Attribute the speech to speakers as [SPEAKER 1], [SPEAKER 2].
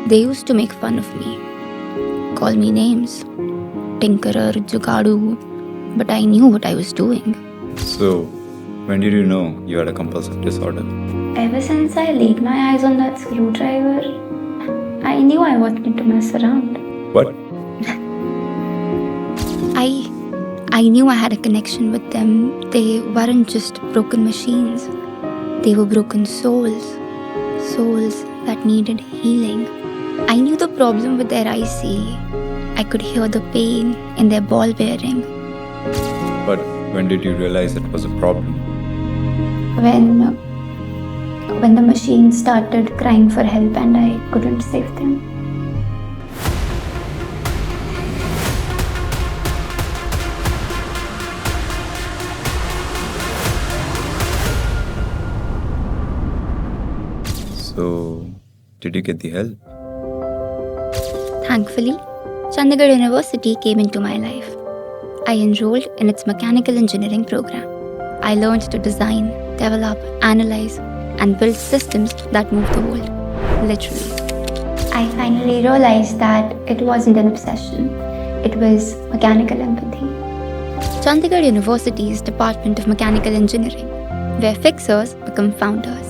[SPEAKER 1] They used to make fun of me, call me names, tinkerer, jugadu, but I knew what I was doing.
[SPEAKER 2] So, when did you know you had a compulsive disorder?
[SPEAKER 1] Ever since I laid my eyes on that screwdriver, I knew I wanted to mess around.
[SPEAKER 2] What?
[SPEAKER 1] I knew I had a connection with them. They weren't just broken machines. They were broken souls. Souls that needed healing. I knew the problem with their IC. I could hear the pain in their ball bearing.
[SPEAKER 2] But when did you realize it was a problem?
[SPEAKER 1] When the machine started crying for help and I couldn't save them.
[SPEAKER 2] So, did you get the help?
[SPEAKER 1] Thankfully, Chandigarh University came into my life. I enrolled in its mechanical engineering program. I learned to design, develop, analyze, and build systems that move the world, literally. I finally realized that it wasn't an obsession. It was mechanical empathy. Chandigarh University's Department of Mechanical Engineering, where fixers become founders.